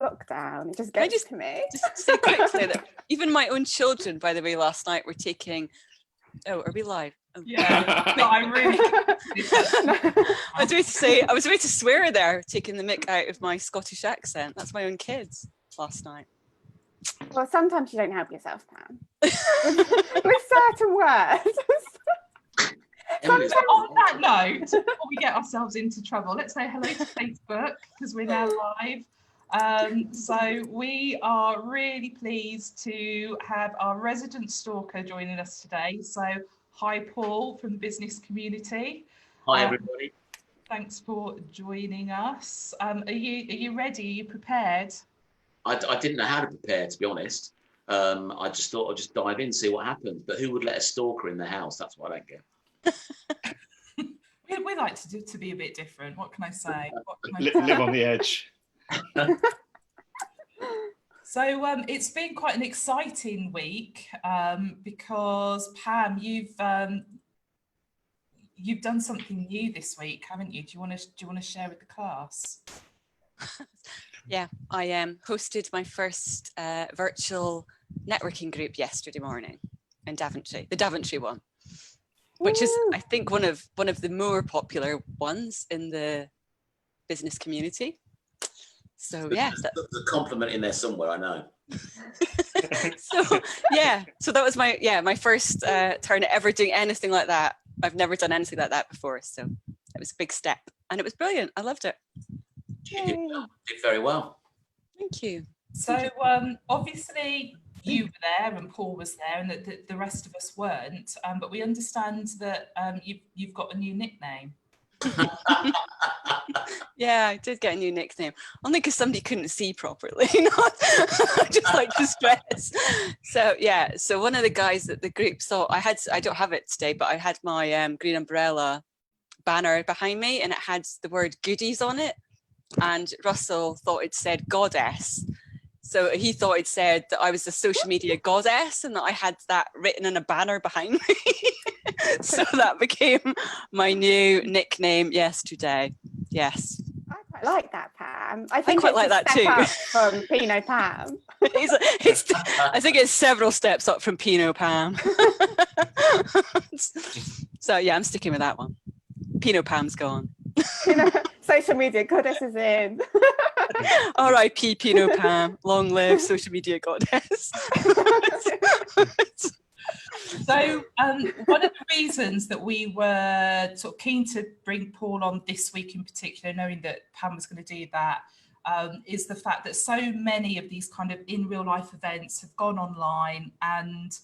lockdown. It just gets to me. Just say quickly that even my own children, by the way, last night were taking. Oh, are we live? Oh. Yeah, no, I'm really. I was about to swear there, taking the mick out of my Scottish accent. That's my own kids last night. Well, sometimes you don't help yourself, Pam. with certain words. So on that note, before we get ourselves into trouble, let's say hello to Facebook because we're now live. So we are really pleased to have our resident stalker joining us today. So hi, Paul from the business community. Hi, everybody. Thanks for joining us. Are you ready? Are you prepared? I didn't know how to prepare, to be honest. I just thought I'd just dive in, see what happens. But who would let a stalker in their house? That's what I don't get. we like to be a bit different. What can I say? Live on the edge. So it's been quite an exciting week because Pam, you've done something new this week, haven't you? Do you want to share with the class? Yeah, I hosted my first virtual networking group yesterday morning in Daventry, the Daventry one, which is, I think, one of the more popular ones in the business community. So yeah, there's a compliment in there somewhere, I know. So that was my first turn at ever doing anything like that. I've never done anything like that before, so it was a big step, and it was brilliant. I loved it. You did very well. Thank you. So obviously you were there and Paul was there and the rest of us weren't, but we understand that you've got a new nickname. Yeah, I did get a new nickname, only because somebody couldn't see properly. I just like to stress. So yeah, so one of the guys at the group thought I don't have it today, but I had my green umbrella banner behind me and it had the word goodies on it, and Russell thought it said goddess. So he thought it said that I was a social media goddess and that I had that written in a banner behind me. So that became my new nickname yesterday. Yes. I quite like that, Pam. I think quite it's like a that step too. up from Pinot Pam. I think it's several steps up from Pinot Pam. So yeah, I'm sticking with that one. Pinot Pam's gone. Social media goddess is in. R.I.P. Pinot Pam. Long live social media goddess. So one of the reasons that we were sort of keen to bring Paul on this week in particular, knowing that Pam was going to do that, is the fact that so many of these kind of in real life events have gone online, and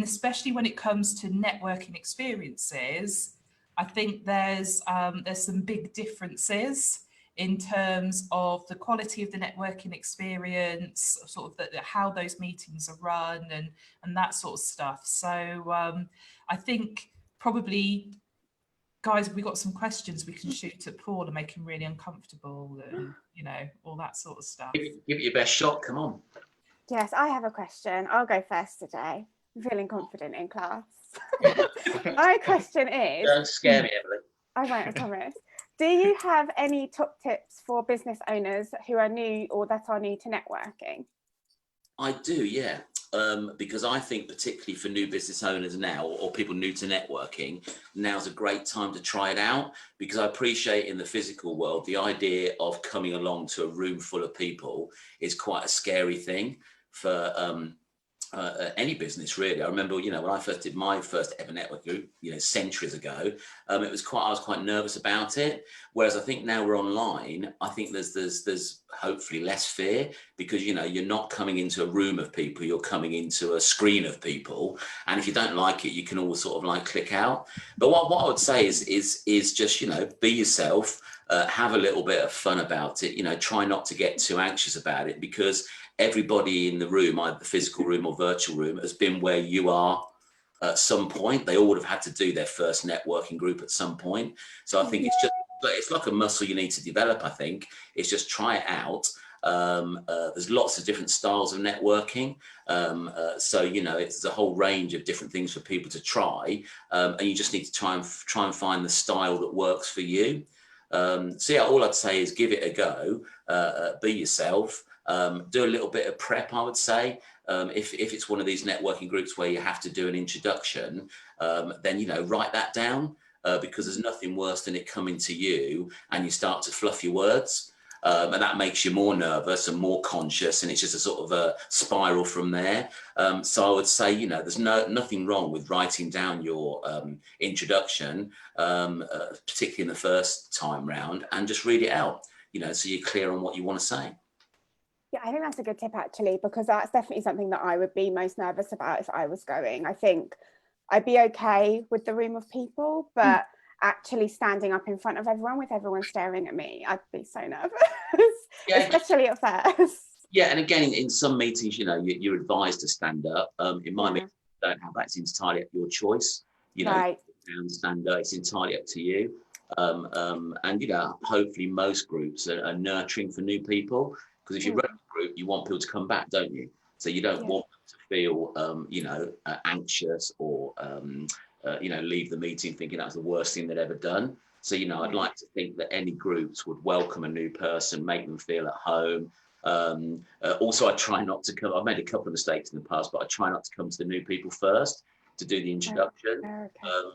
especially when it comes to networking experiences, I think there's some big differences in terms of the quality of the networking experience, sort of how those meetings are run and that sort of stuff. So I think probably, guys, we got some questions we can shoot at Paul and make him really uncomfortable and, all that sort of stuff. Give it your best shot, come on. Yes, I have a question. I'll go first today. I'm feeling confident in class. My question is... Don't scare me, Emily. I won't, I promise. Do you have any top tips for business owners who are new or that are new to networking? I do, yeah. Because I think particularly for new business owners now, or people new to networking, now's a great time to try it out, because I appreciate in the physical world, the idea of coming along to a room full of people is quite a scary thing for any business, really. I remember, when I first did my first ever network group, centuries ago, I was quite nervous about it. Whereas I think now we're online, I think there's hopefully less fear, because you're not coming into a room of people, you're coming into a screen of people, and if you don't like it, you can all sort of like click out. But what I would say is just be yourself, have a little bit of fun about it. Try not to get too anxious about it, because everybody in the room, either the physical room or virtual room, has been where you are at some point. They all would have had to do their first networking group at some point. So I think it's like a muscle you need to develop. I think it's just try it out. There's lots of different styles of networking. So, it's a whole range of different things for people to try. And you just need to try and find the style that works for you. So yeah, all I'd say is give it a go, be yourself, do a little bit of prep, I would say. If it's one of these networking groups where you have to do an introduction, then, you know, write that down, because there's nothing worse than it coming to you and you start to fluff your words. And that makes you more nervous and more conscious, and it's just a sort of a spiral from there. So I would say, you know, there's nothing wrong with writing down your introduction, particularly in the first time round, and just read it out, you know, so you're clear on what you want to say. Yeah, I think that's a good tip, actually, because that's definitely something that I would be most nervous about if I was going. I think I'd be okay with the room of people, but actually standing up in front of everyone with everyone staring at me, I'd be so nervous, especially at first. Yeah, and again, in some meetings, you know, you're advised to stand up. In my meetings, don't have that. It's entirely at your choice. You know, right. Stand up. It's entirely up to you. And you know, hopefully, most groups are nurturing for new people, because if you run a group, you want people to come back, don't you? So you don't want them to feel, you know, anxious or you know, leave the meeting thinking that was the worst thing they'd ever done. So, you know, I'd like to think that any groups would welcome a new person, make them feel at home. Also, I try not to come, I've made a couple of mistakes in the past, but I try not to come to the new people first to do the introduction.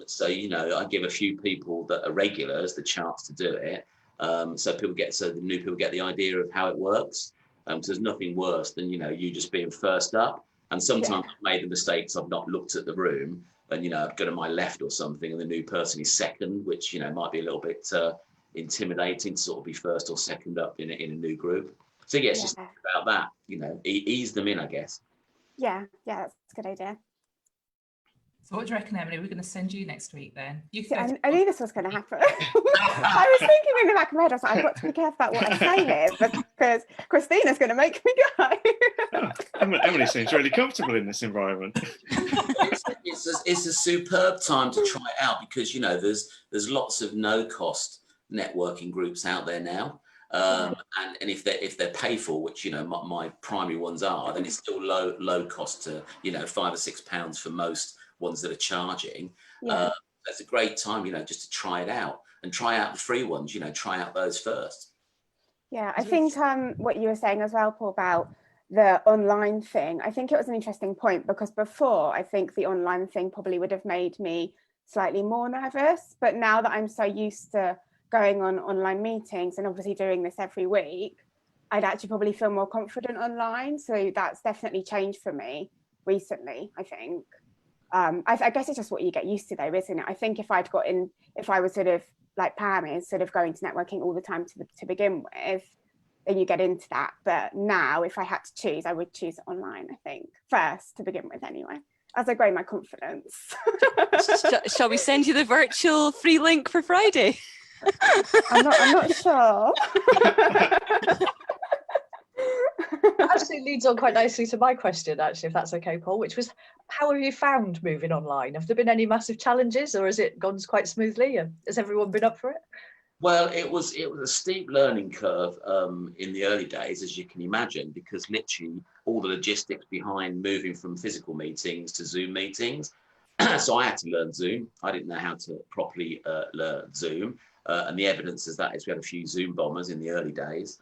So, you know, I give a few people that are regulars the chance to do it. So the new people get the idea of how it works. So there's nothing worse than, you know, you just being first up. And sometimes I've made the mistakes, I've not looked at the room, and, you know, I've got to my left or something, and the new person is second, which, you know, might be a little bit intimidating to sort of be first or second up in a new group. So yeah, it's just about that, you know, ease them in, I guess. Yeah, that's a good idea. So what do you reckon, Emily? We're going to send you next week then? I knew this was going to happen. I was thinking in the back of my head, I was like, I've got to be careful about what I say here, because Christina's going to make me go. Emily seems really comfortable in this environment. It's a superb time to try it out, because, you know, there's lots of no-cost networking groups out there now. And if they're paid for, which, you know, my primary ones are, then it's still low cost to, you know, £5 or £6 for most ones that are charging. That's a great time, you know, just to try it out and try out the free ones, you know, try out those first. Yeah, I think what you were saying as well, Paul, about the online thing, I think it was an interesting point, because before I think the online thing probably would have made me slightly more nervous, but now that I'm so used to going on online meetings and obviously doing this every week, I'd actually probably feel more confident online. So that's definitely changed for me recently, I think. I guess it's just what you get used to, though, isn't it? I think if I was sort of like Pam is, sort of going to networking all the time to begin with, then you get into that. But now, if I had to choose, I would choose online, I think, first to begin with anyway, as I grow my confidence. Shall we send you the virtual free link for Friday? I'm not sure. Actually leads on quite nicely to my question, actually, if that's okay, Paul, which was, how have you found moving online? Have there been any massive challenges, or has it gone quite smoothly? Has everyone been up for it? Well, it was a steep learning curve in the early days, as you can imagine, because literally all the logistics behind moving from physical meetings to Zoom meetings. So I had to learn Zoom. I didn't know how to properly learn Zoom. And the evidence is that we had a few Zoom bombers in the early days,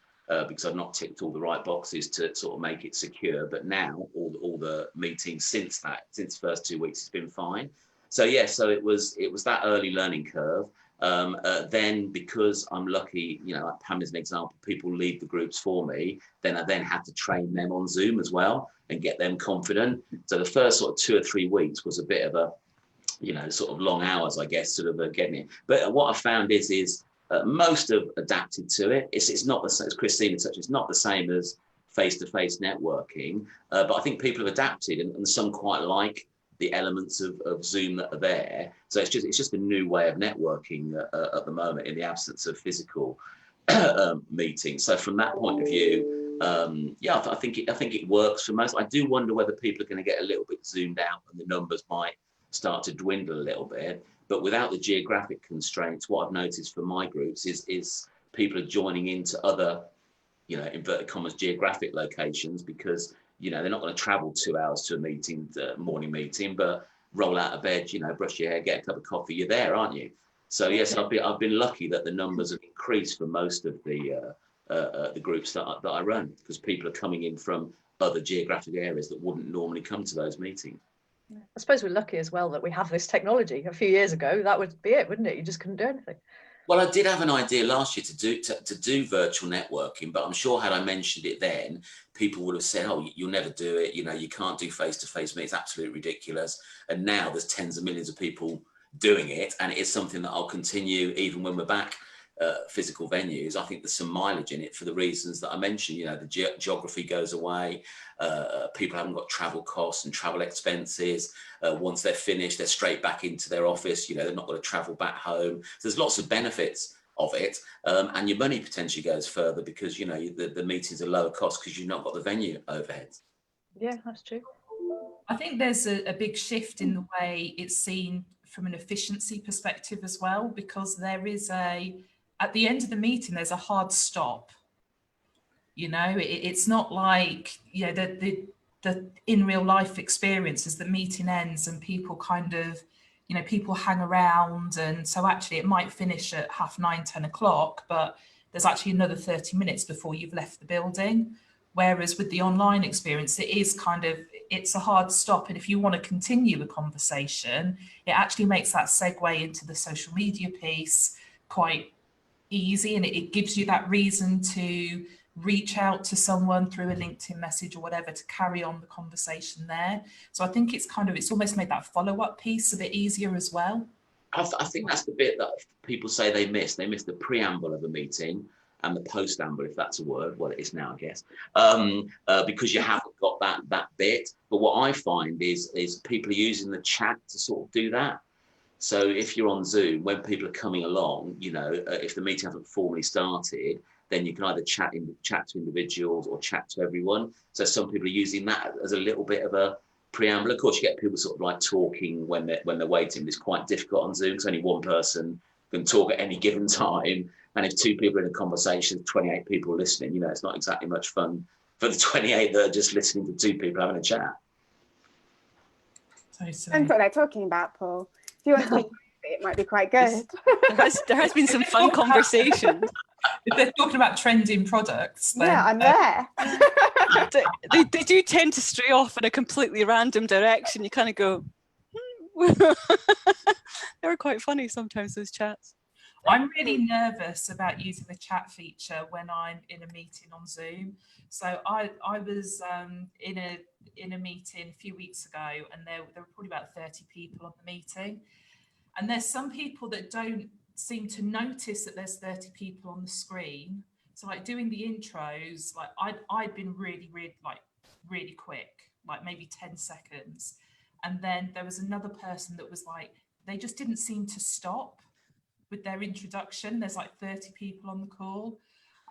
because I've not ticked all the right boxes to sort of make it secure. But now all the meetings since the first 2 weeks, it's been fine. So yeah, so it was that early learning curve. Then, because I'm lucky, you know, like Pam is an example, people lead the groups for me, then I then had to train them on Zoom as well and get them confident. So the first sort of 2 or 3 weeks was a bit of a, you know, sort of long hours, I guess, sort of getting it. But what I found is most have adapted to it. It's not the same as Christina such. It's not the same as face-to-face networking, but I think people have adapted, and some quite like the elements of Zoom that are there. So it's just a new way of networking at the moment in the absence of physical meetings. So from that point of view, yeah, I think it works for most. I do wonder whether people are going to get a little bit zoomed out and the numbers might start to dwindle a little bit. But without the geographic constraints, what I've noticed for my groups is people are joining into other, you know, inverted commas, geographic locations, because, you know, they're not going to travel 2 hours to a meeting, morning meeting, but roll out of bed, you know, brush your hair, get a cup of coffee, you're there, aren't you? So yes, I've been lucky that the numbers have increased for most of the groups that I run, because people are coming in from other geographic areas that wouldn't normally come to those meetings. I suppose we're lucky as well that we have this technology. A few years ago, that would be it, wouldn't it? You just couldn't do anything. Well, I did have an idea last year to do virtual networking, but I'm sure had I mentioned it then, people would have said, "Oh, you'll never do it. You know, you can't do face-to-face meetings. It's absolutely ridiculous." And now there's tens of millions of people doing it, and it is something that I'll continue even when we're back physical venues. I think there's some mileage in it for the reasons that I mentioned. You know, the geography goes away. People haven't got travel costs and travel expenses. Once they're finished, they're straight back into their office. You know, they're not going to travel back home. So there's lots of benefits of it, and your money potentially goes further because, you know, the meetings are lower cost because you've not got the venue overheads. Yeah, that's true. I think there's a big shift in the way it's seen from an efficiency perspective as well, because there is at the end of the meeting, there's a hard stop. You know, it's not like, you know, the in real life experience is the meeting ends and people kind of, you know, people hang around. And so actually it might finish at 9:30, 10 o'clock, but there's actually another 30 minutes before you've left the building. Whereas with the online experience, it is kind of, it's a hard stop. And if you want to continue a conversation, it actually makes that segue into the social media piece quite easy. And it gives you that reason to reach out to someone through a LinkedIn message or whatever to carry on the conversation there. So I think it's almost made that follow-up piece a bit easier as well. I think that's the bit that people say they miss. They miss the preamble of a meeting and the postamble, if that's a word. Well, it is now, I guess, because you haven't got that bit. But what I find is people are using the chat to sort of do that. So if you're on Zoom, when people are coming along, you know, if the meeting hasn't formally started, then you can either chat to individuals or chat to everyone. So some people are using that as a little bit of a preamble. Of course, you get people sort of like talking when they're waiting. But it's quite difficult on Zoom because only one person can talk at any given time. And if two people are in a conversation, 28 people listening, you know, it's not exactly much fun for the 28 that are just listening to two people having a chat. Depends what they're talking about, Paul. If you want to think it might be quite good. There has been some fun conversations. If they're talking about trending products, then, yeah, I'm there. They do tend to stray off in a completely random direction. You kind of go, they were quite funny sometimes, those chats. I'm really nervous about using the chat feature when I'm in a meeting on Zoom. So I was in a meeting a few weeks ago, and there were probably about 30 people on the meeting. And there's some people that don't seem to notice that there's 30 people on the screen. So like doing the intros, like I'd been really quick, like maybe 10 seconds. And then there was another person that was like, they just didn't seem to stop with their introduction. There's like 30 people on the call.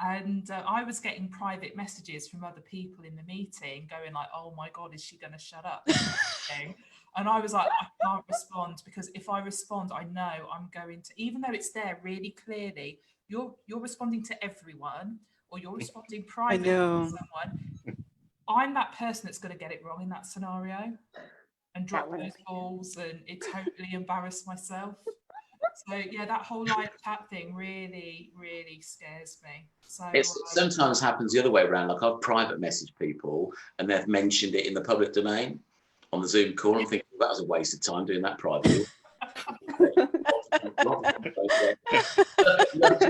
And I was getting private messages from other people in the meeting going like, "Oh my God, is she going to shut up?" And I was like, I can't respond, because if I respond, I know I'm going to, even though it's there really clearly, you're responding to everyone, or you're responding privately to someone. I'm that person that's going to get it wrong in that scenario and drop those balls and it totally embarrass myself. So yeah, that whole live chat thing really scares me. So it sometimes happens the other way around. Like I've private messaged people and they've mentioned it in the public domain on the Zoom call. I'm thinking, well, that was a waste of time doing that privately.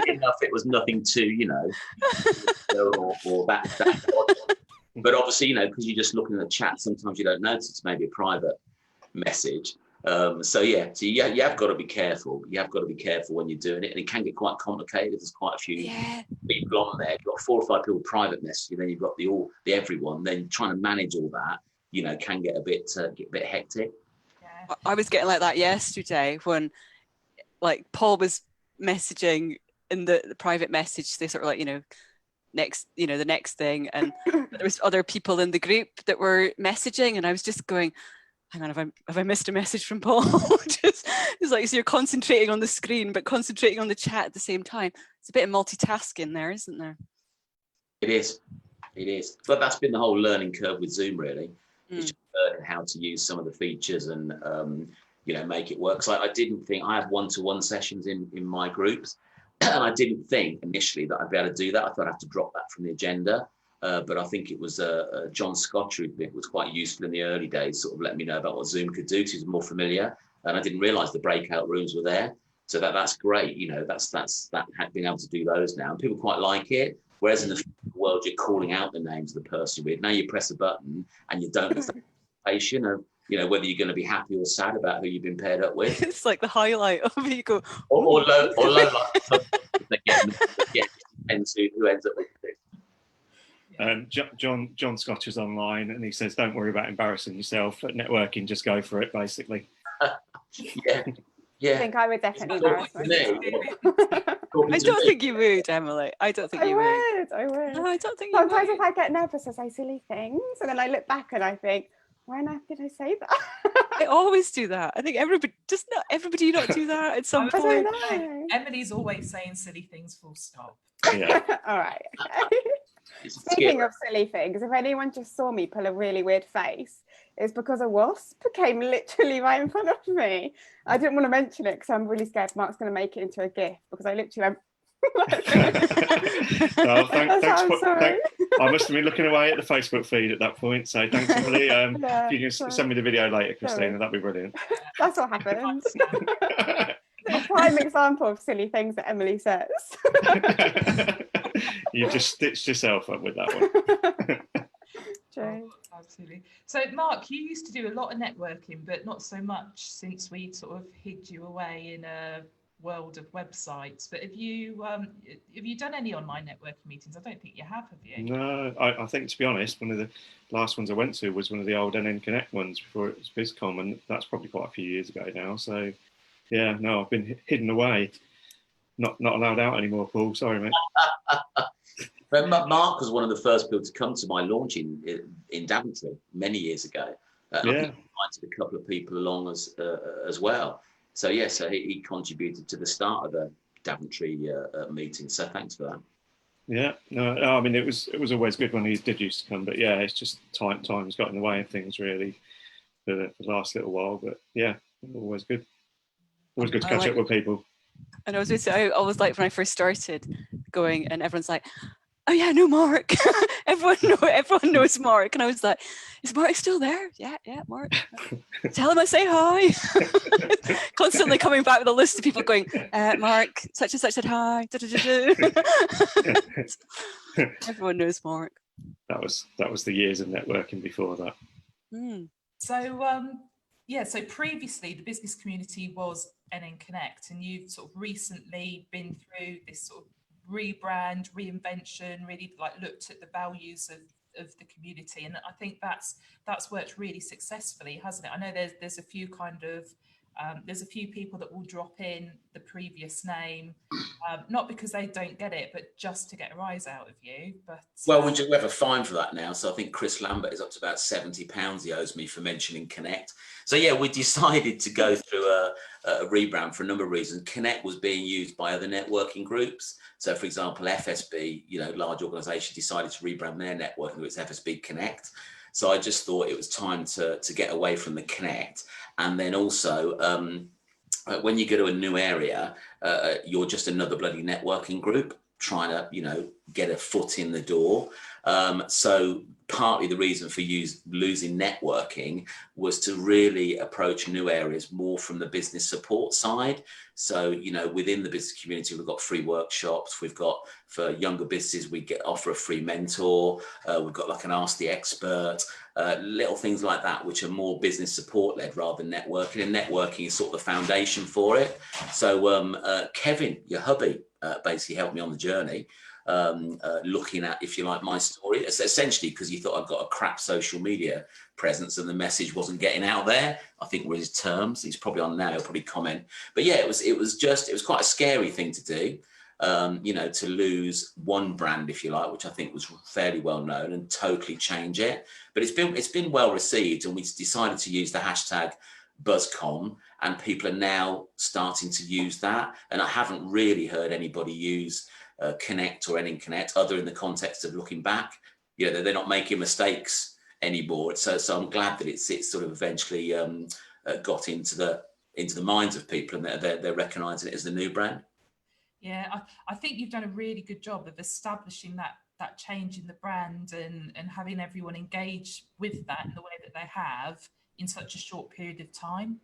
Enough, it was nothing to, you know, or that. But obviously, you know, because you're just looking at the chat, sometimes you don't notice it's maybe a private message. So you have got to be careful. You have got to be careful when you're doing it, and it can get quite complicated. There's quite a few people on there. You've got 4 or 5 people private messaging, then you've got the everyone. Then trying to manage all that, you know, can get a bit hectic. Yeah. I was getting like that yesterday when, like, Paul was messaging in the private message. They sort of like, you know, the next thing, and there was other people in the group that were messaging, and I was just going, hang on, have I missed a message from Paul? It's like, so you're concentrating on the screen but concentrating on the chat at the same time. It's a bit of multitasking there, isn't there? It is. But that's been the whole learning curve with Zoom, really. It's just learning how to use some of the features and you know, make it work. So I didn't think, I had one-to-one sessions in my groups, and I didn't think initially that I'd be able to do that. I thought I'd have to drop that from the agenda. But I think it was John Scott who was quite useful in the early days, sort of let me know about what Zoom could do, because he was more familiar. And I didn't realise the breakout rooms were there. So that's great. You know, that's being able to do those now. And people quite like it. Whereas in the world, you're calling out the names of the person you're with. Now you press a button and you don't have the patient of, you know, whether you're going to be happy or sad about who you've been paired up with. It's like the highlight of it. You go, or low like they get into who ends up with this. John Scott is online, and he says, "Don't worry about embarrassing yourself at networking. Just go for it." Basically. Yeah. I think I would definitely embarrass myself. I don't think you would, Emily. I don't think you would. I would. No, I don't think you Sometimes would. if I get nervous, I say silly things, and then I look back and I think, why on earth did I say that? I always do that. I think everybody, just not everybody not do that at some I point. don't know. Emily's always saying silly things, full stop. Yeah. All right. Okay. Speaking of silly things, if anyone just saw me pull a really weird face, it's because a wasp came literally right in front of me. I didn't want to mention it because I'm really scared Mark's going to make it into a GIF, because I literally went. Oh, thanks. Sorry. I must have been looking away at the Facebook feed at that point. So thanks, Emily. Yeah, if you can sorry. send me the video later, Christina, Sorry. that'd be brilliant. That's what happened. A prime example of silly things that Emily says. You've just stitched yourself up with that one. True. Oh, absolutely. So, Mark, you used to do a lot of networking, but not so much since we sort of hid you away in a world of websites. But have you done any online networking meetings? I don't think you have you? No, I think, to be honest, one of the last ones I went to was one of the old NN Connect ones before it was BusComm, and that's probably quite a few years ago now. So, yeah, no, I've been hidden away. Not allowed out anymore, Paul. Sorry, mate. But Mark was one of the first people to come to my launch in Daventry many years ago. I think he invited a couple of people along as well. So yeah, so he contributed to the start of the Daventry meeting. So thanks for that. Yeah, no, I mean, it was always good when he did used to come, but yeah, it's just time's got in the way of things really for the last little while. But yeah, always good. Always good to catch up with people. And I was going to say, I always like when I first started going, and everyone's like, "Oh yeah, I know Mark." everyone knows Mark, and I was like, "Is Mark still there?" Yeah, Mark. Tell him I say hi. Constantly coming back with a list of people going, "Mark, such and such said hi." Everyone knows Mark. That was the years of networking before that. Mm. So, so previously the business community was NN Connect, and you've sort of recently been through this sort of rebrand, reinvention, really like looked at the values of the community, and I think that's worked really successfully, hasn't it? I know there's a few kind of there's a few people that will drop in the previous name, not because they don't get it, but just to get a rise out of you. But well, we have a fine for that now. So I think Chris Lambert is up to about £70 he owes me for mentioning Connect. So yeah, we decided to go through a rebrand for a number of reasons. Connect was being used by other networking groups. So for example, FSB, you know, large organisation, decided to rebrand their networking group as FSB Connect. So I just thought it was time to get away from the Connect. And then also, when you go to a new area, you're just another bloody networking group trying to, you know, get a foot in the door. So partly the reason for losing networking was to really approach new areas more from the business support side. So, you know, within the business community, we've got free workshops. We've got, for younger businesses, we offer a free mentor. We've got like an Ask the Expert, little things like that, which are more business support led rather than networking. And networking is sort of the foundation for it. So Kevin, your hubby, basically helped me on the journey. Looking at, if you like, my story, it's essentially because he thought I'd got a crap social media presence and the message wasn't getting out there, I think were his terms. He's probably on now, he'll probably comment. But yeah, it was quite a scary thing to do, you know, to lose one brand, if you like, which I think was fairly well known, and totally change it. But it's been well received, and we decided to use the hashtag BusComm, and people are now starting to use that. And I haven't really heard anybody use Connect or NN Connect other in the context of looking back. You know, they're not making mistakes anymore. So I'm glad that it's sort of eventually got into into the minds of people, and they're recognising it as the new brand. Yeah, I think you've done a really good job of establishing that change in the brand and having everyone engage with that in the way that they have in such a short period of time.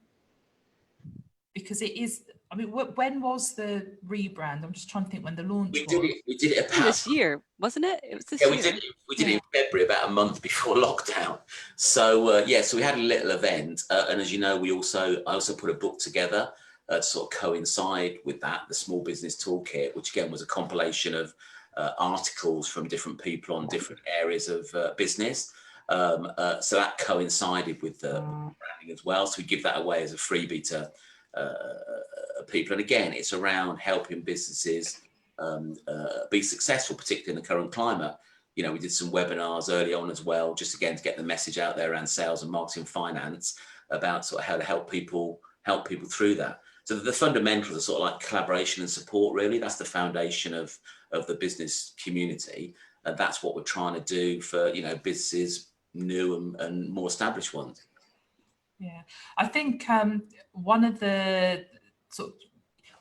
Because it is, I mean, when was the rebrand? I'm just trying to think when the launch was. We did it about this year, wasn't it? It was this year. We did it in February, about a month before lockdown. So so we had a little event, and as you know, I also put a book together to sort of coincide with that, the Small Business Toolkit, which again was a compilation of articles from different people on different areas of business. So that coincided with the branding as well. So we give that away as a freebie to people. And again, it's around helping businesses be successful, particularly in the current climate. You know, we did some webinars early on as well, just again to get the message out there around sales and marketing and finance about sort of how to help people through that. So the fundamentals are sort of like collaboration and support, really. That's the foundation of the business community. And that's what we're trying to do for, you know, businesses, new and more established ones. Yeah, I think one of the sort of,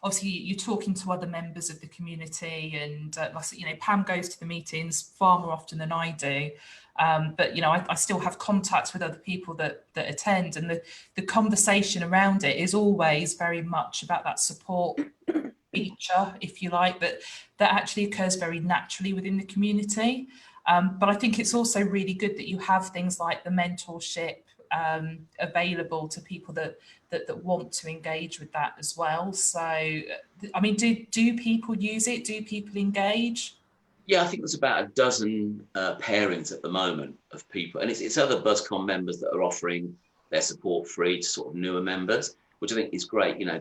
obviously you're talking to other members of the community, and you know, Pam goes to the meetings far more often than I do, but you know, I still have contacts with other people that attend, and the conversation around it is always very much about that support feature, if you like, that actually occurs very naturally within the community. But I think it's also really good that you have things like the mentorship available to people that want to engage with that as well. So, I mean, do people use it? Do people engage? Yeah, I think there's about a dozen pairings at the moment of people, and it's other BusComm members that are offering their support free to sort of newer members, which I think is great. You know,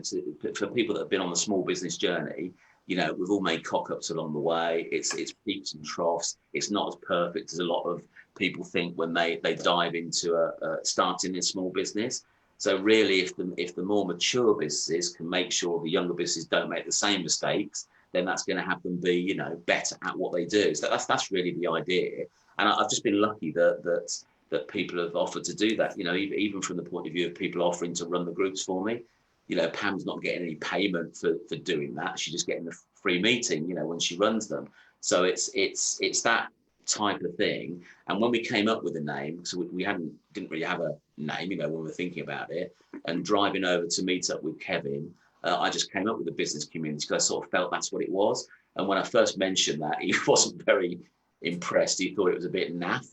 for people that have been on the small business journey. You know, we've all made cock-ups along the way. It's peaks and troughs. It's not as perfect as a lot of people think when they dive into starting a small business. So really, if the more mature businesses can make sure the younger businesses don't make the same mistakes, then that's going to have them be, you know, better at what they do. So that's really the idea. And I've just been lucky that people have offered to do that. You know, even from the point of view of people offering to run the groups for me. You know, Pam's not getting any payment for doing that. She's just getting the free meeting, you know, when she runs them. So it's that type of thing. And when we came up with a name, so we didn't really have a name, you know, when we were thinking about it, and driving over to meet up with Kevin, I just came up with the business community because I sort of felt that's what it was. And when I first mentioned that, he wasn't very impressed. He thought it was a bit naff.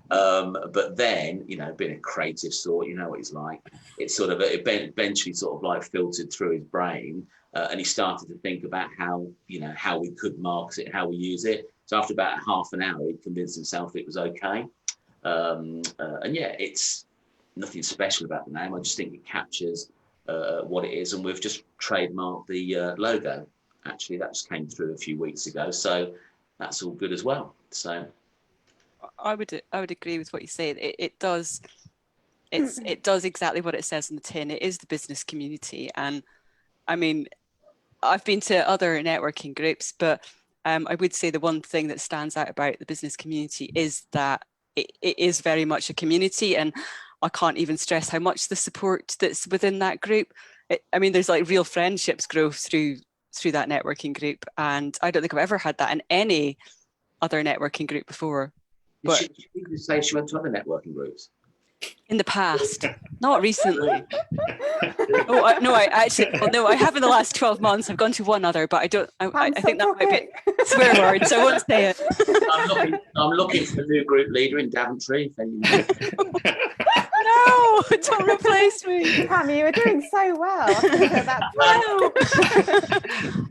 But then, you know, being a creative sort, you know what he's like. It eventually sort of like filtered through his brain, and he started to think about how we could market it, how we use it. So after about half an hour, he convinced himself it was okay. And yeah, it's nothing special about the name. I just think it captures what it is, and we've just trademarked the logo. Actually, that just came through a few weeks ago, so that's all good as well. So. I would agree with what you say. It does exactly what it says on the tin. It is the business community, and I mean, I've been to other networking groups, but I would say the one thing that stands out about the business community is that it is very much a community, and I can't even stress how much the support that's within that group. I mean, there's like real friendships grow through that networking group, and I don't think I've ever had that in any other networking group before. But She say she went to other networking groups in the past, not recently. I have in the last 12 months. I've gone to one other, but I don't. I think that might be swear words. I won't say it. I'm looking for a new group leader in Daventry. No, don't replace me. Pam, you were doing so well.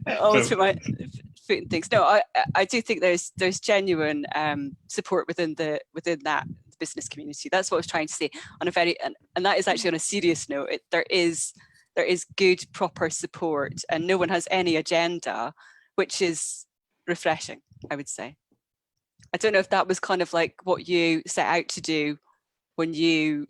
I always put my foot in things. No, I do think there's genuine support within that business community. That's what I was trying to say on a very and that is actually on a serious note. There is good proper support, and no one has any agenda, which is refreshing, I would say. I don't know if that was kind of like what you set out to do when you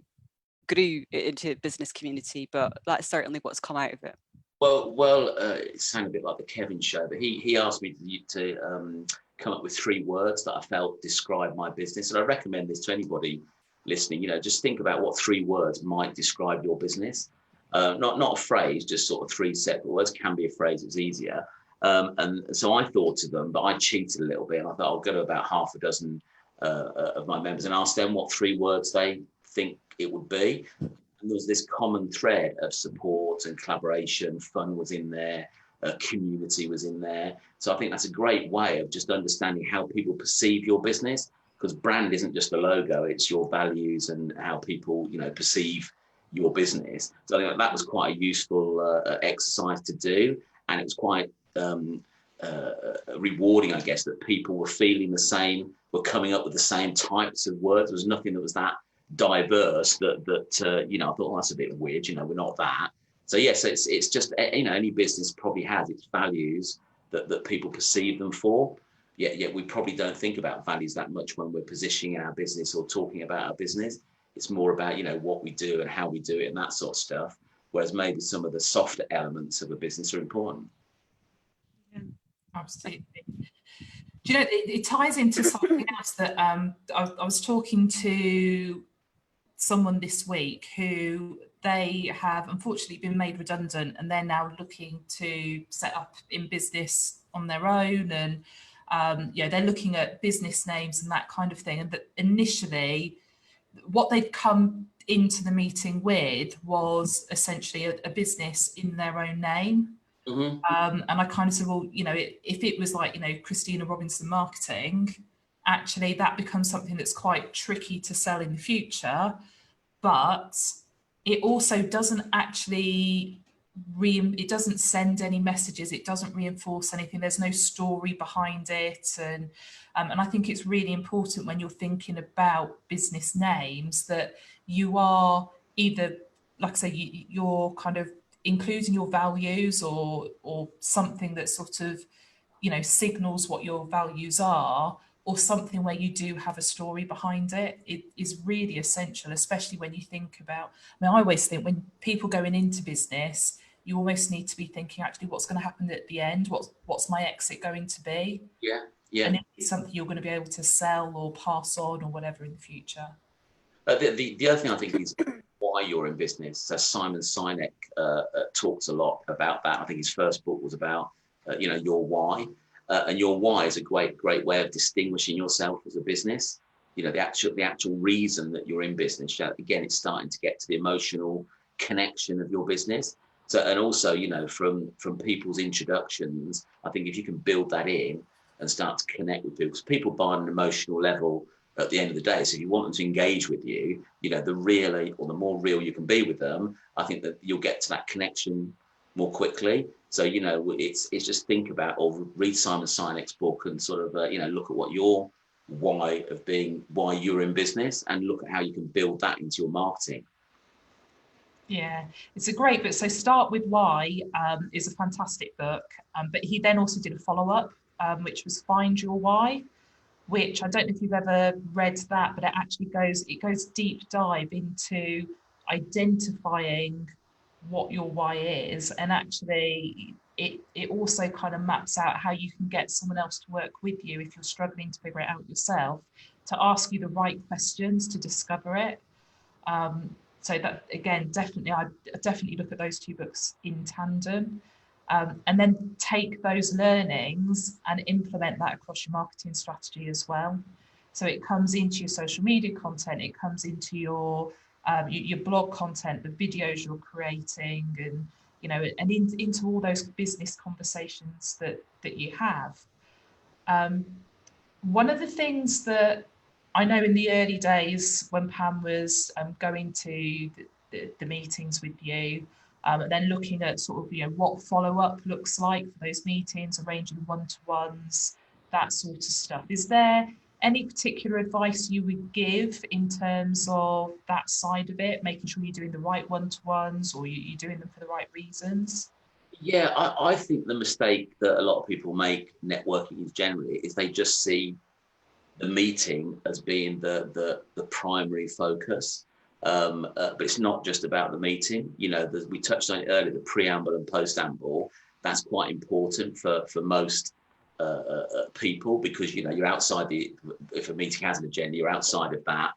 grew into business community, but that's certainly what's come out of it. Well, it sounded a bit like the Kevin show, but he asked me to come up with 3 words that I felt describe my business, and I recommend this to anybody listening. You know, just think about what 3 words might describe your business. Not a phrase, just sort of 3 separate words. Can be a phrase, it's easier. And so I thought of them, but I cheated a little bit, and I thought I'll go to about half a dozen of my members and ask them what 3 words they think it would be. And there was this common thread of support and collaboration. Fun was in there, community was in there. So I think that's a great way of just understanding how people perceive your business, because brand isn't just a logo, it's your values and how people, perceive your business. So I think that was quite a useful exercise to do, and it was quite rewarding, I guess, that people were feeling the same, were coming up with the same types of words. There was nothing that was that diverse that I thought, well, that's a bit weird, we're not that. So yes, it's just, any business probably has its values that people perceive them for. Yet we probably don't think about values that much when we're positioning our business or talking about our business. It's more about, what we do and how we do it and that sort of stuff. Whereas maybe some of the softer elements of a business are important. Yeah, absolutely. Do you know, it ties into something else that I was talking to someone this week who they have unfortunately been made redundant, and they're now looking to set up in business on their own, and they're looking at business names and that kind of thing. And that initially what they'd come into the meeting with was essentially a business in their own name. Mm-hmm. And I kind of said, well, if it was like, Christina Robinson Marketing, actually that becomes something that's quite tricky to sell in the future. But it also doesn't actually, it doesn't send any messages. It doesn't reinforce anything. There's no story behind it. And I think it's really important when you're thinking about business names that you are either, like I say, you're kind of including your values or something that sort of, signals what your values are, or something where you do have a story behind it. It is really essential, especially when you think about, I always think when people going into business, you almost need to be thinking, actually, what's going to happen at the end? What's my exit going to be? Yeah. And it's something you're going to be able to sell or pass on or whatever in the future. The other thing I think is why you're in business. So Simon Sinek talks a lot about that. I think his first book was about, your why. And your why is a great way of distinguishing yourself as a business. The actual reason that you're in business. Again, it's starting to get to the emotional connection of your business. So, and also, from people's introductions, I think if you can build that in and start to connect with people, because people buy on an emotional level at the end of the day. So if you want them to engage with you, the realer or the more real you can be with them, I think that you'll get to that connection more quickly. So, it's just think about or read Simon Sinek's book and sort of, look at what your why of being, why you're in business, and look at how you can build that into your marketing. Yeah, it's a great book. So Start With Why is a fantastic book. But he then also did a follow-up, which was Find Your Why, which I don't know if you've ever read that, but it goes deep dive into identifying what your why is, and actually it also kind of maps out how you can get someone else to work with you if you're struggling to figure it out yourself, to ask you the right questions to discover it. So that, again, I definitely look at those 2 books in tandem, and then take those learnings and implement that across your marketing strategy as well. So it comes into your social media content, it comes into your blog content, the videos you're creating, and into all those business conversations that you have. One of the things that I know in the early days when Pam was going to the meetings with you, and then looking at sort of what follow-up looks like for those meetings, arranging one-to-ones, that sort of stuff. Is there any particular advice you would give in terms of that side of it, making sure you're doing the right one-to-ones, or you're doing them for the right reasons? Yeah, I think the mistake that a lot of people make networking generally is they just see the meeting as being the primary focus. But it's not just about the meeting. We touched on it earlier, the preamble and postamble. That's quite important for most people, because you're outside if a meeting has an agenda, you're outside of that.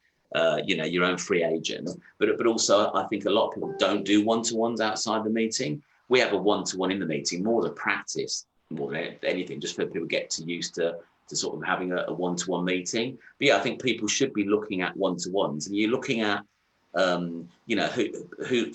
you know, your own free agent. But also, I think a lot of people don't do one-to-ones outside the meeting. We have a one-to-one in the meeting, more to practice, more than anything, just for people to get used to sort of having a one-to-one meeting. But yeah, I think people should be looking at one-to-ones, and you're looking at, you know, who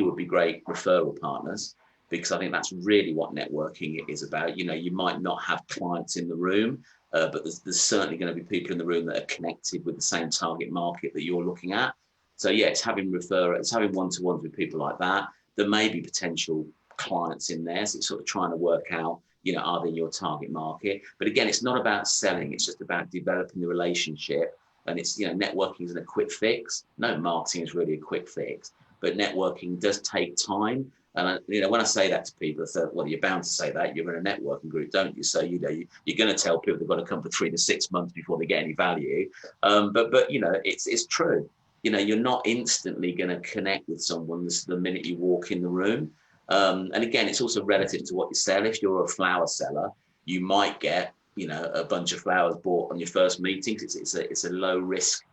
would be great referral partners, because I think that's really what networking is about. You know, you might not have clients in the room, but there's certainly going to be people in the room that are connected with the same target market that you're looking at. So yeah, it's having one-to-ones with people like that. There may be potential clients in there, so it's sort of trying to work out, you know, are they your target market? But again, it's not about selling, it's just about developing the relationship. And it's, you know, networking isn't a quick fix. No, marketing is really a quick fix, but networking does take time. And you know, when I say that to people, I say, well, you're bound to say that. You're in a networking group, don't you? So you know, you're going to tell people they've got to come for 3 to 6 months before they get any value. But you know, it's true. You know, you're not instantly going to connect with someone the minute you walk in the room. And again, it's also relative to what you sell. If you're a flower seller, you might get, you know, a bunch of flowers bought on your first meeting. It's a low risk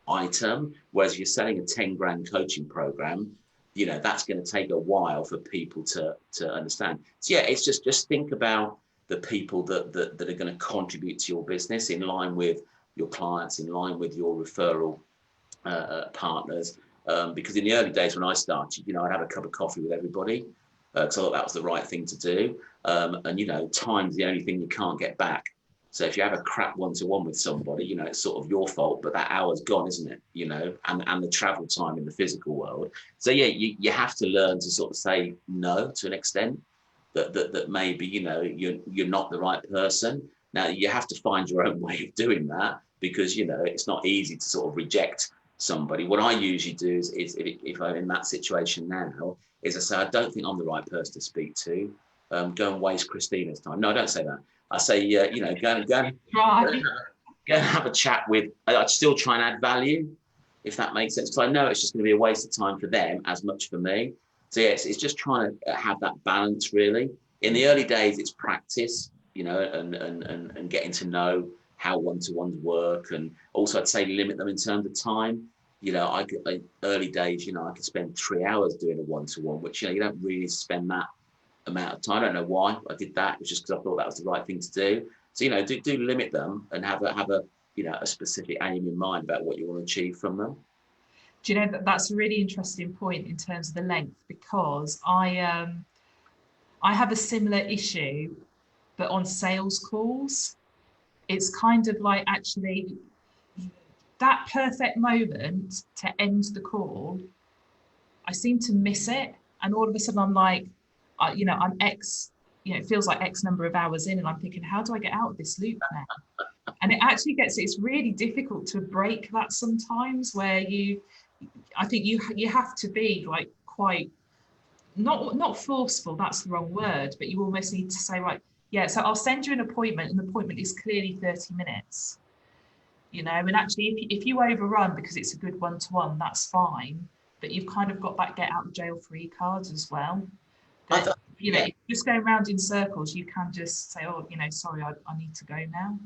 item. Whereas if you're selling a 10 grand coaching program, you know, that's going to take a while for people to understand. So yeah, it's just think about the people that are going to contribute to your business in line with your clients, in line with your referral partners. Because in the early days when I started, you know, I'd have a cup of coffee with everybody because I thought that was the right thing to do. And, you know, time's the only thing you can't get back. So if you have a crap one-to-one with somebody, you know, it's sort of your fault, but that hour's gone, isn't it? You know, and the travel time in the physical world. So yeah, you have to learn to sort of say no to an extent, that maybe, you know, you're not the right person. Now you have to find your own way of doing that, because, you know, it's not easy to sort of reject somebody. What I usually do is if I'm in that situation now, is I say, I don't think I'm the right person to speak to. Go and waste Christina's time. No, I don't say that. I say, you know, go and have a chat with. I'd still try and add value, if that makes sense, because I know it's just going to be a waste of time for them as much for me. So yeah, it's just trying to have that balance, really. In the early days, it's practice, you know, and getting to know how one-to-ones work, and also I'd say limit them in terms of time. You know, early days, you know, I could spend 3 hours doing a one-to-one, which, you know, you don't really spend that amount of time. I don't know why I did that. It was just because I thought that was the right thing to do. So, you know, do limit them and have a you know, a specific aim in mind about what you want to achieve from them. Do you know that's a really interesting point in terms of the length, because I have a similar issue, but on sales calls, it's kind of like actually that perfect moment to end the call, I seem to miss it. And all of a sudden I'm like, you know, I'm X, you know, it feels like X number of hours in, and I'm thinking, how do I get out of this loop now? And it actually it's really difficult to break that sometimes, where I think you have to be like quite, not forceful, that's the wrong word, but you almost need to say, right, yeah, so I'll send you an appointment, and the appointment is clearly 30 minutes, you know, and actually if you overrun because it's a good one-to-one, that's fine, but you've kind of got that get out of jail free cards as well. That, you know, if you're just going around in circles, you can just say, oh, you know, sorry, I need to go now.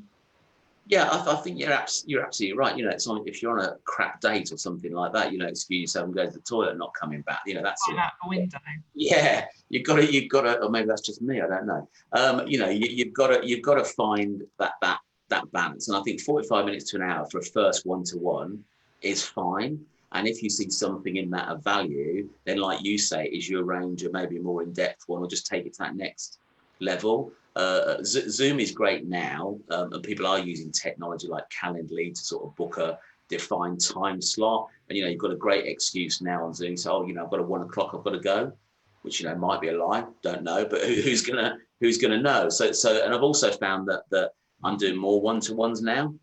Yeah, I think you're absolutely right. You know, it's like if you're on a crap date or something like that, you know, excuse yourself and go to the toilet and not coming back. You know, that's it. Out the window. Yeah, you've got to, or maybe that's just me. I don't know. You know, you've got to find that balance. And I think 45 minutes to an hour for a first one-to-one is fine. And if you see something in that of value, then like you say, is you arrange a maybe more in-depth one, or just take it to that next level. Zoom is great now, and people are using technology like Calendly to sort of book a defined time slot. And, you know, you've got a great excuse now on Zoom. So, oh, you know, I've got a 1 o'clock, I've got to go, which, you know, might be a lie, don't know, but who's gonna know? So, and I've also found that I'm doing more one-to-ones now.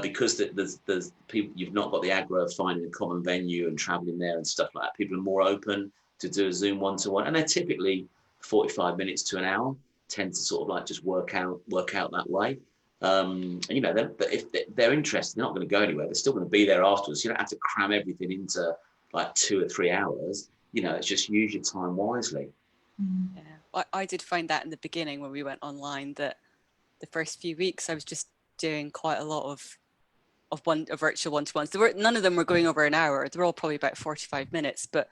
Because there's people, you've not got the aggro of finding a common venue and traveling there and stuff like that. People are more open to do a Zoom one-to-one, and they're typically 45 minutes to an hour, tend to sort of like just work out that way. And, you know, if they're interested, they're not going to go anywhere. They're still going to be there afterwards. You don't have to cram everything into like 2 or 3 hours. You know, it's just use your time wisely. Yeah, I did find that in the beginning when we went online, that the first few weeks I was just doing quite a lot of of virtual one-to-ones. None of them were going over an hour. They were all probably about 45 minutes, but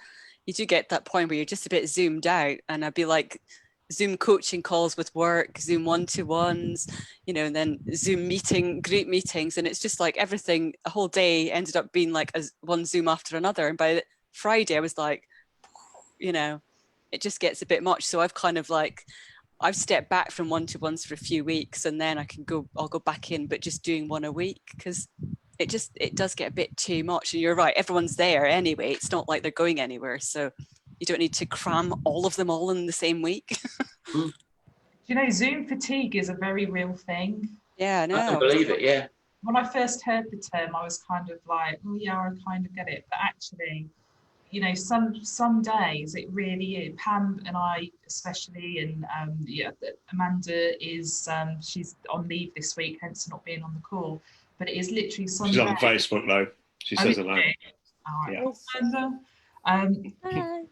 you do get that point where you're just a bit zoomed out, and I'd be like Zoom coaching calls with work, Zoom one-to-ones, you know, and then Zoom group meetings. And it's just like everything, a whole day ended up being like one Zoom after another. And by Friday, I was like, you know, it just gets a bit much. So I've stepped back from one-to-ones for a few weeks, and then I'll go back in, but just doing one a week, because it does get a bit too much. And you're right, everyone's there anyway. It's not like they're going anywhere. So you don't need to cram all of them all in the same week. You know, Zoom fatigue is a very real thing. Yeah, I know. I can believe it, yeah. When I first heard the term, I was kind of like, oh yeah, I kind of get it. But actually, you know, some days it really is. Pam and I especially, and Amanda is, she's on leave this week, hence not being on the call. But it is literally some She's days. on Facebook though. She says hello. All right. Yeah. Amanda.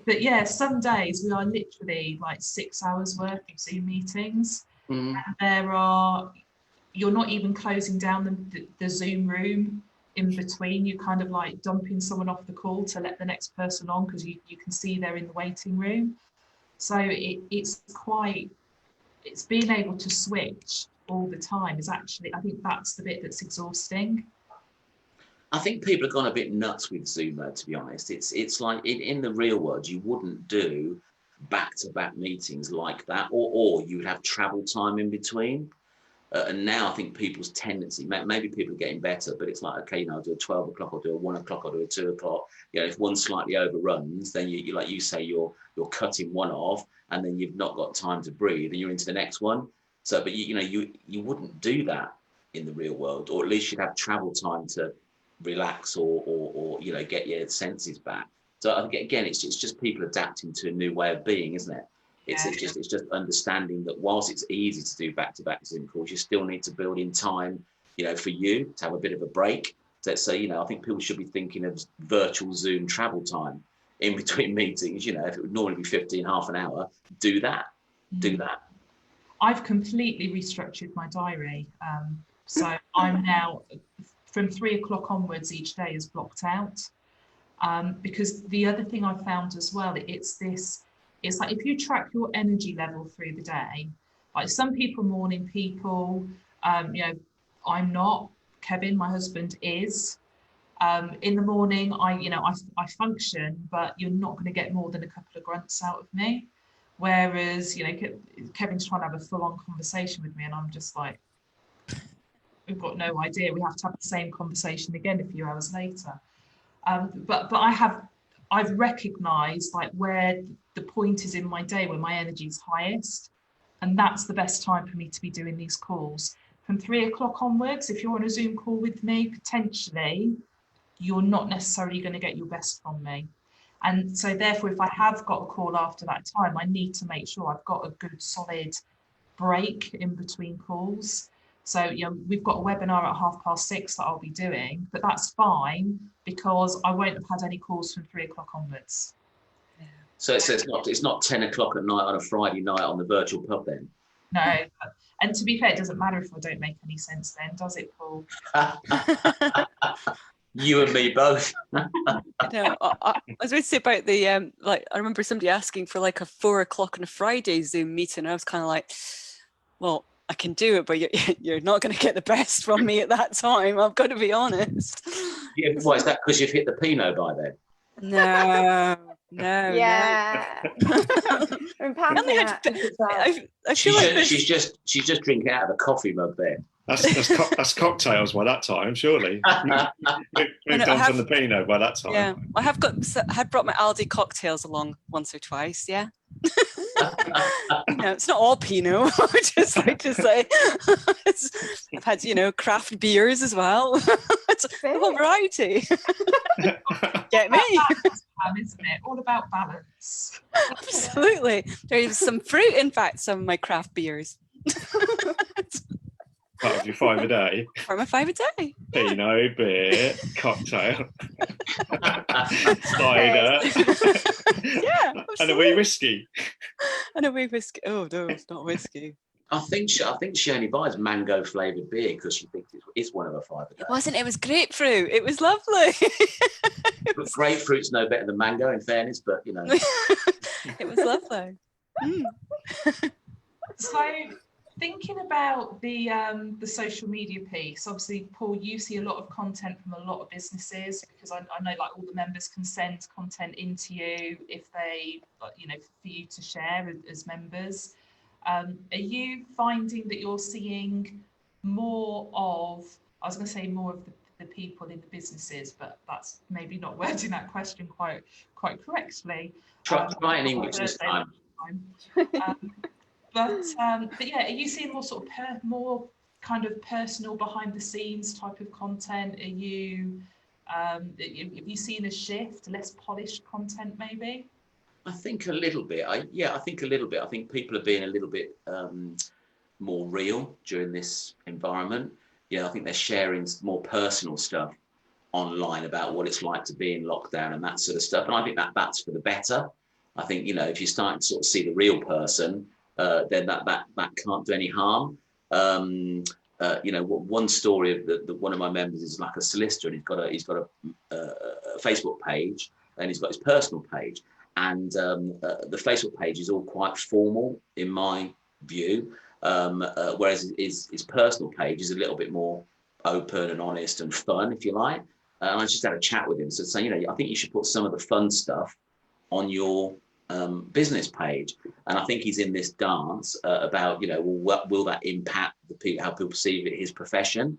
But yeah, some days we are literally like 6 hours worth of Zoom meetings. Mm. And you're not even closing down the Zoom room in between. You kind of like dumping someone off the call to let the next person on, because you can see they're in the waiting room. So it's being able to switch all the time is actually, I think that's the bit that's exhausting. I think people have gone a bit nuts with Zoom, to be honest. It's like in the real world, you wouldn't do back-to-back meetings like that, or you would have travel time in between. And now I think people's tendency, maybe people are getting better, but it's like, okay, you know, I'll do a 12 o'clock, I'll do a 1 o'clock, I'll do a 2 o'clock. You know, if one slightly overruns, then you like you say, you're cutting one off, and then you've not got time to breathe, and you're into the next one. So, but you wouldn't do that in the real world, or at least you'd have travel time to relax or you know, get your senses back. So I think again, it's just people adapting to a new way of being, isn't it? It's just understanding that whilst it's easy to do back-to-back Zoom calls, you still need to build in time, you know, for you to have a bit of a break. So you know, I think people should be thinking of virtual Zoom travel time in between meetings. You know, if it would normally be 15, half an hour, do that. I've completely restructured my diary. So I'm now, from 3 o'clock onwards, each day is blocked out. Because the other thing I found as well, it's like if you track your energy level through the day, like some people, morning people, you know, I'm not. Kevin, my husband, is. In the morning, I function, but you're not going to get more than a couple of grunts out of me. Whereas, you know, Kevin's trying to have a full-on conversation with me, and I'm just like, we've got no idea. We have to have the same conversation again a few hours later. But I've recognised like where the point is in my day where my energy is highest, and that's the best time for me to be doing these calls. From 3 o'clock onwards, if you're on a Zoom call with me, potentially you're not necessarily going to get your best from me. And so therefore, if I have got a call after that time, I need to make sure I've got a good solid break in between calls. So, you know, we've got a webinar at 6:30 that I'll be doing, but that's fine because I won't have had any calls from 3 o'clock onwards. So it's not 10 o'clock at night on a Friday night on the virtual pub then? No, and to be fair, it doesn't matter if I don't make any sense then, does it, Paul? You and me both. I was going to say about the like, I remember somebody asking for like a 4 o'clock on a Friday Zoom meeting. I was kind of like, well, I can do it, but you're not going to get the best from me at that time. I've got to be honest. Yeah, why is that? Because you've hit the Pinot by then? No. Yeah. I feel like she's just drinking out of a coffee mug there. That's cocktails by that time, surely. Moved on from the Pinot by that time. Yeah, I had brought my Aldi cocktails along once or twice. Yeah. No, it's not all Pinot. I would just like to say, I've had craft beers as well. It's a whole variety. Get me? Isn't it all about balance? Absolutely. There's some fruit, in fact, some of my craft beers. Part of your 5 a day. Part of my 5 a day. Pinot, beer, cocktail, cider. Yeah, and a wee whiskey. And a wee whiskey. Oh no, it's not whiskey. I think she only buys mango flavoured beer because she thinks it's one of her 5 a day. It was grapefruit. It was lovely. But grapefruit's no better than mango, in fairness, but you know. It was lovely. So thinking about the social media piece, obviously, Paul, you see a lot of content from a lot of businesses, because I know like all the members can send content into you if they, you know, for you to share as members. Are you finding that you're seeing more of, I was going to say more of the people in the businesses, but that's maybe not wording that question quite correctly. Try in English this time. But yeah, are you seeing more sort of more kind of personal, behind the scenes type of content? Are you have you seen a shift, less polished content maybe? I think a little bit. I think a little bit. I think people are being a little bit more real during this environment. Yeah, I think they're sharing more personal stuff online about what it's like to be in lockdown and that sort of stuff. And I think that's for the better. I think, you know, if you're starting to sort of see the real person, then that can't do any harm. You know, one story of one of my members is like a solicitor, and he's got a Facebook page, and he's got his personal page. And the Facebook page is all quite formal in my view, whereas his personal page is a little bit more open and honest and fun, if you like. And I just had a chat with him, so saying, you know, I think you should put some of the fun stuff on your business page. And I think he's in this dance about, you know, well, what will that impact how people perceive his profession?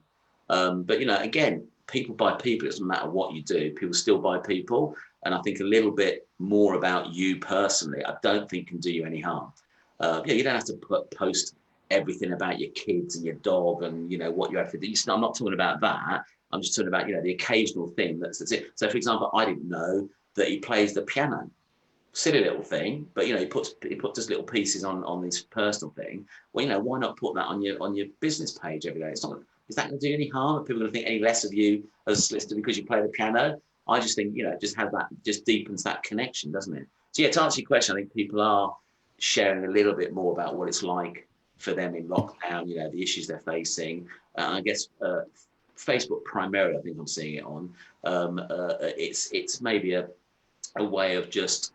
But you know, again, people buy people. It doesn't matter what you do, people still buy people. And I think a little bit more about you personally, I don't think can do you any harm. Yeah, you don't have to post everything about your kids and your dog and, you know, what you have to do. I'm not talking about that. I'm just talking about, you know, the occasional thing that's it. So, for example, I didn't know that he plays the piano. Silly little thing, but you know, he puts just little pieces on his personal thing. Well, you know, why not put that on your business page every day? It's not. Is that going to do any harm? Are people going to think any less of you as a solicitor because you play the piano? I just think, you know, just deepens that connection, doesn't it? So yeah, to answer your question, I think people are sharing a little bit more about what it's like for them in lockdown. You know, the issues they're facing. I guess Facebook primarily, I think I'm seeing it on. It's maybe a way of just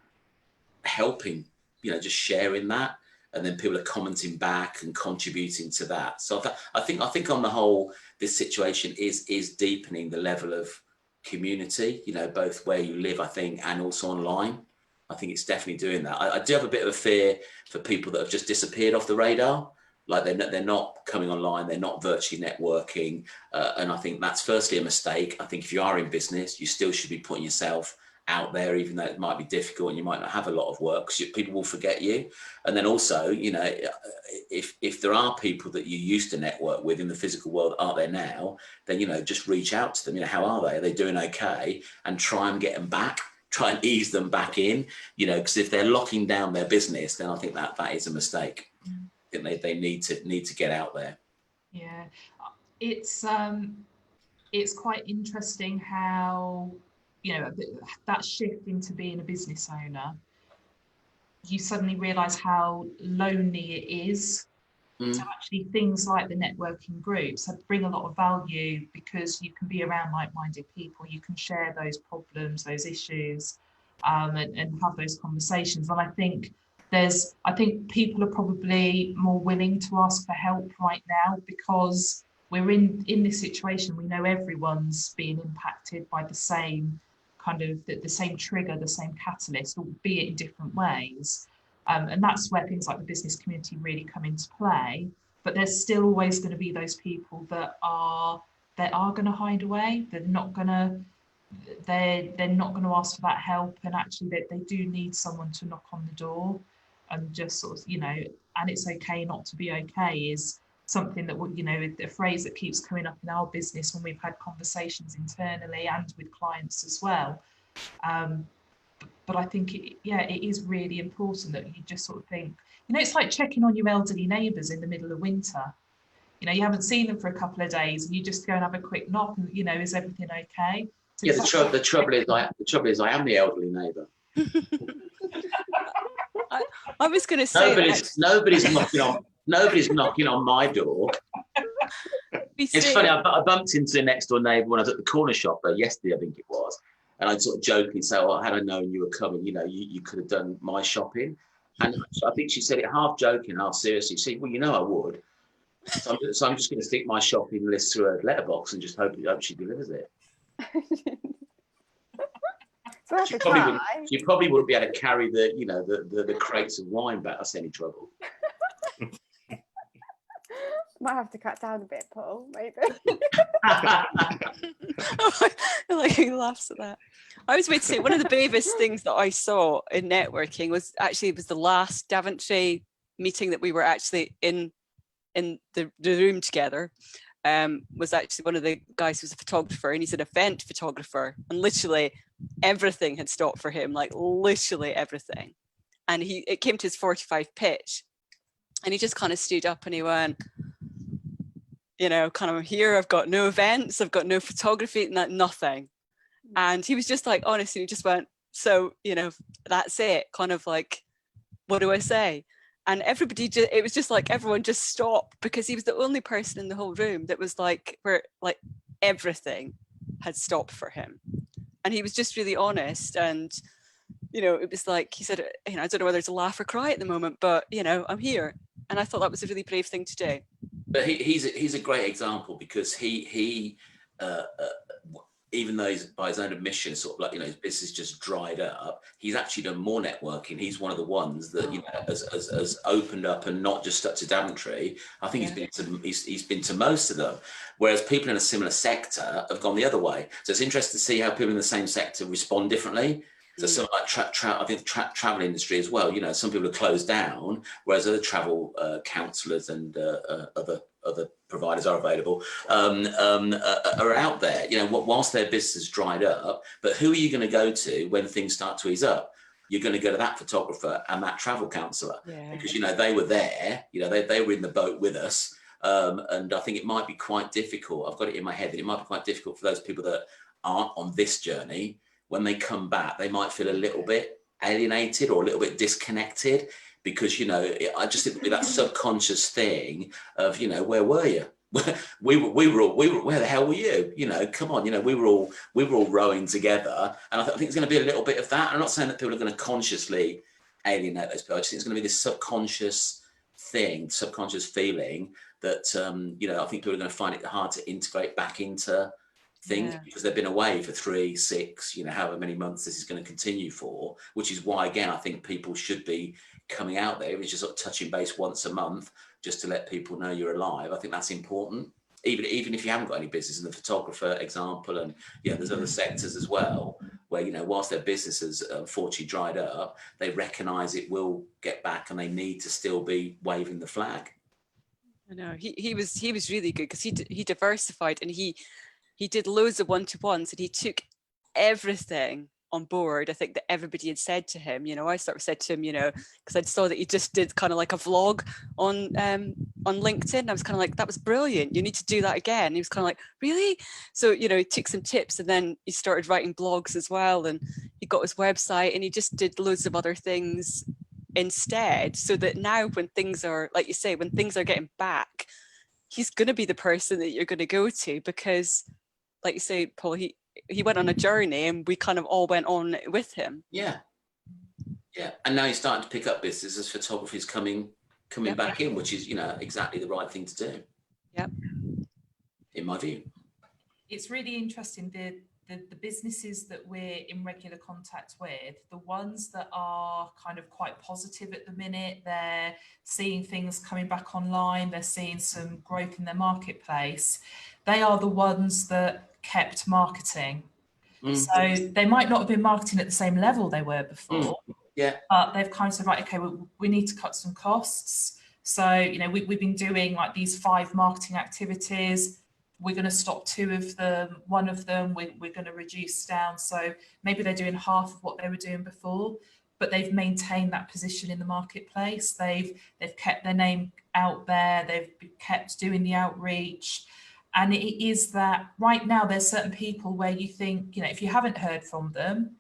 helping, you know, just sharing that, and then people are commenting back and contributing to that. So I think on the whole, this situation is deepening the level of community, you know, both where you live, I think, and also online. I think it's definitely doing that. I do have a bit of a fear for people that have just disappeared off the radar. Like they're not coming online, they're not virtually networking. And I think that's firstly a mistake. I think if you are in business, you still should be putting yourself out there, even though it might be difficult and you might not have a lot of work, because people will forget you. And then also, you know, if there are people that you used to network with in the physical world that aren't there now, then, you know, just reach out to them. You know, how are they? Are they doing okay? And try and get them back, try and ease them back in, you know, because if they're locking down their business, then I think that is a mistake. I think they need to get out there. Yeah, it's quite interesting how, you know, that shift into being a business owner, you suddenly realise how lonely it is. So actually things like the networking groups bring a lot of value, because you can be around like-minded people, you can share those problems, those issues, and have those conversations. And I think people are probably more willing to ask for help right now, because we're in this situation. We know everyone's being impacted by the same kind of the same trigger, the same catalyst, albeit in different ways. And that's where things like the business community really come into play. But there's still always going to be those people that are going to hide away. They're not going to ask for that help, and actually they do need someone to knock on the door and just sort of, you know, and it's okay not to be okay is something that, you know, a phrase that keeps coming up in our business when we've had conversations internally and with clients as well. But I think, it is really important that you just sort of think, you know, it's like checking on your elderly neighbours in the middle of winter. You know, you haven't seen them for a couple of days, and you just go and have a quick knock, and, you know, is everything okay? So yeah, the trouble is I am the elderly neighbour. I was going to say nobody's knocking on. Nobody's knocking on my door. It's funny, I bumped into the next door neighbour when I was at the corner shop yesterday, I think it was. And I'd sort of jokingly say, oh, had I known you were coming, you could have done my shopping. And I think she said it half joking, half seriously. She said, well, I would. So I'm just going to stick my shopping list through a letterbox and just hope she delivers it. She probably wouldn't be able to carry the crates of wine back. That's any trouble. Might have to cut down a bit, Paul, maybe. Like, he laughs at that. I was going to say, one of the bravest things that I saw in networking was the last Daventry meeting that we were actually in the room together. Was actually one of the guys who was a photographer, and he's an event photographer, and literally everything had stopped for him, like literally everything. And it came to his 45 pitch, and he just kind of stood up and he went, kind of here, I've got no events, I've got no photography, nothing. And he was just like, honestly, he just went, so, that's it, kind of like, what do I say? And everybody it was just like everyone just stopped, because he was the only person in the whole room that was like, where like everything had stopped for him. And he was just really honest. And, it was like, he said, I don't know whether to laugh or cry at the moment, but, I'm here. And I thought that was a really brave thing to do. But he's a great example, because he even though he's, by his own admission, sort of like, his business just dried up, he's actually done more networking. He's one of the ones that, has opened up, and not just stuck to Daventry. I think he's been to most of them, whereas people in a similar sector have gone the other way. So it's interesting to see how people in the same sector respond differently. So some like I think the travel industry as well, some people are closed down, whereas other travel counsellors and other providers are available, are out there, whilst their business dried up. But who are you going to go to when things start to ease up? You're going to go to that photographer and that travel counsellor, because, they were there, they were in the boat with us. And I think it might be quite difficult. I've got it in my head that it might be quite difficult for those people that aren't on this journey. When they come back, they might feel a little bit alienated or a little bit disconnected, because, I just think that subconscious thing of, where were you? we were where the hell were you? Come on, we were all rowing together. And I think it's going to be a little bit of that. I'm not saying that people are going to consciously alienate those people. I just think it's going to be this subconscious feeling that, I think people are going to find it hard to integrate back into things, because they've been away for 3, 6, however many months this is going to continue for, which is why, again, I think people should be coming out there, it's just sort of touching base once a month, just to let people know you're alive. I think that's important, even if you haven't got any business. In the photographer example, and there's other sectors as well, where, whilst their businesses unfortunately dried up, they recognise it will get back, and they need to still be waving the flag. I know, he was really good, because he diversified, and he did loads of one-to-ones, and he took everything on board, I think, that everybody had said to him. I sort of said to him, because I saw that he just did kind of like a vlog on LinkedIn. I was kind of like, that was brilliant. You need to do that again. He was kind of like, really? So, he took some tips, and then he started writing blogs as well. And he got his website, and he just did loads of other things instead. So that now when things are, like you say, when things are getting back, he's going to be the person that you're going to go to, because, like you say, Paul, he went on a journey, and we kind of all went on with him. Yeah. And now he's starting to pick up business as photography's coming back in, which is, exactly the right thing to do. Yep. In my view. It's really interesting, the businesses that we're in regular contact with, the ones that are kind of quite positive at the minute, they're seeing things coming back online, they're seeing some growth in their marketplace, they are the ones that kept marketing. So they might not have been marketing at the same level they were before, but they've kind of said, right, okay, we need to cut some costs. So, we've been doing like these 5 marketing activities. We're going to stop 2 of them. 1 of them we're going to reduce down. So maybe they're doing half of what they were doing before, but they've maintained that position in the marketplace. They've kept their name out there. They've kept doing the outreach. And it is that right now there's certain people where you think, if you haven't heard from them,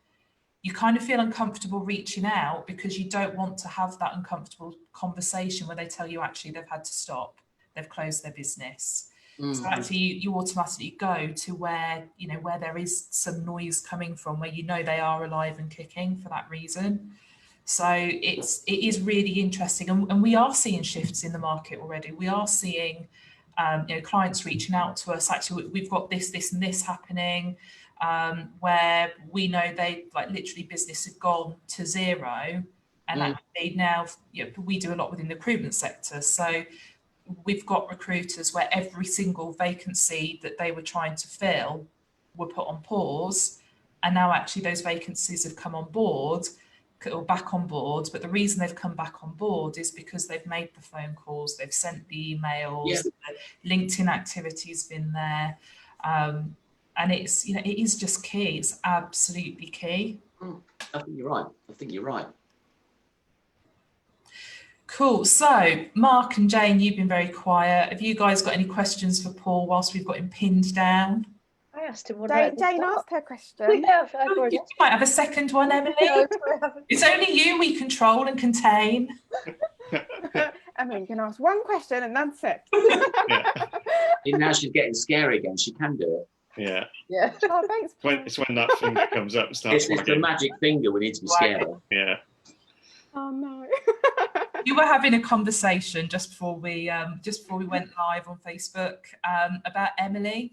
you kind of feel uncomfortable reaching out because you don't want to have that uncomfortable conversation where they tell you actually they've had to stop, they've closed their business. So actually you automatically go to where, you know, where there is some noise coming from, where you know they are alive and kicking for that reason. So it is really interesting, and we are seeing shifts in the market already. We are seeing you know, clients reaching out to us. Actually, we've got this and this happening, where we know they, like, literally business had gone to zero, and actually now, you know, we do a lot within the recruitment sector. So we've got recruiters where every single vacancy that they were trying to fill were put on pause, and now actually those vacancies have come on board, or back on board. But the reason they've come back on board is because they've made the phone calls, they've sent the emails, the LinkedIn activity's been there, and it's, you know, it is just key. It's absolutely key. I think you're right. I think you're right. Cool. So Mark and Jane, you've been very quiet. Have you guys got any questions for Paul whilst we've got him pinned down? I asked him what Jane asked her question. Yeah, I've already You might have a second one, Emily. No, It's only you we control and contain. I mean, you can ask one question and that's it. And now she's getting scary again. She can do it. Yeah. yeah. Oh, thanks. It's when that finger comes up and starts. It's the magic finger we need to be scared of. Yeah. Oh no. You were having a conversation just before we went live on Facebook about Emily,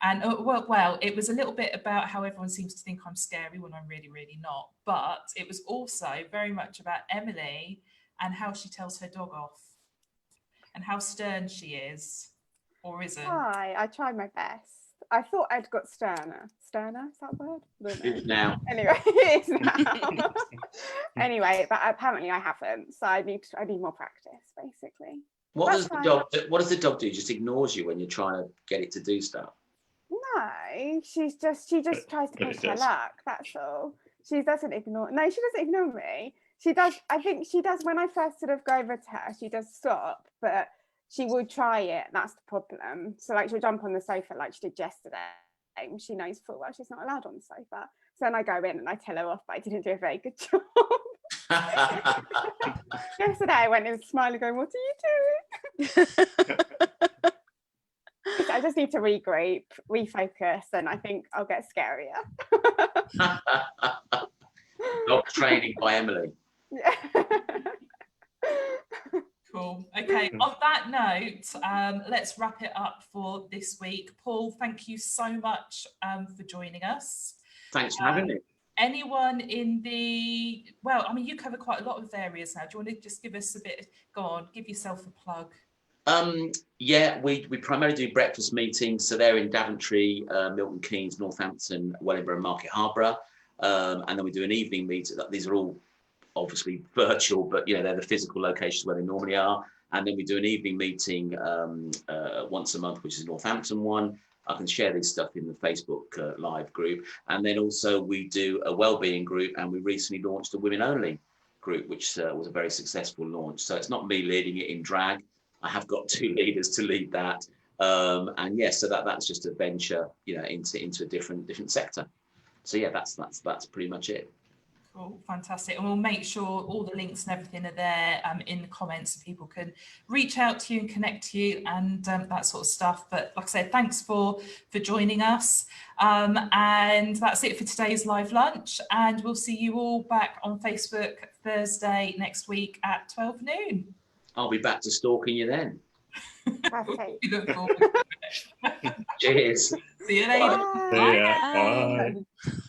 and well, it was a little bit about how everyone seems to think I'm scary when I'm really, really not. But it was also very much about Emily and how she tells her dog off, and how stern she is, or isn't. Hi, I tried my best. I thought I'd got sterner. Sterner, is that a word? It's now. Anyway, it is now. Anyway, but apparently I haven't, so I need more practice, basically. What That's does the dog do? Just ignores you when you're trying to get it to do stuff? No, she just tries to But it push my does. luck. That's all. She doesn't ignore. No, she doesn't ignore me. She does. I think she does when I first sort of go over to her. She does stop, but she would try it. That's the problem. So like she'll jump on the sofa like she did yesterday. She knows full well she's not allowed on the sofa. So then I go in and I tell her off, but I didn't do a very good job. Yesterday I went in smiling, going, "What are you doing?" I just need to regroup, refocus, and I think I'll get scarier. Dog training by Emily. Yeah. Cool. Okay, on that note, let's wrap it up for this week. Paul, thank you so much for joining us. Thanks for having me. Anyone in the, well, I mean, you cover quite a lot of areas now. Do you want to just give us a bit, go on, give yourself a plug. Yeah, we primarily do breakfast meetings. So they're in Daventry, Milton Keynes, Northampton, Wellingborough and Market Harborough. And then we do an evening meeting. These are all obviously virtual, but you know, they're the physical locations where they normally are. And then we do an evening meeting once a month, which is Northampton one. I can share this stuff in the Facebook live group. And then also we do a wellbeing group, and we recently launched a women only group, which was a very successful launch. So it's not me leading it in drag. I have got 2 leaders to lead that. And yes, so that's just a venture, you know, into a different sector. So yeah, that's pretty much it. Cool, fantastic. And we'll make sure all the links and everything are there in the comments so people can reach out to you and connect to you and that sort of stuff. But like I said, thanks for joining us. And that's it for today's live lunch. And we'll see you all back on Facebook Thursday next week at 12 noon. I'll be back to stalking you then. Okay. We look forward to it. Cheers. See you later. Bye. See ya. Bye.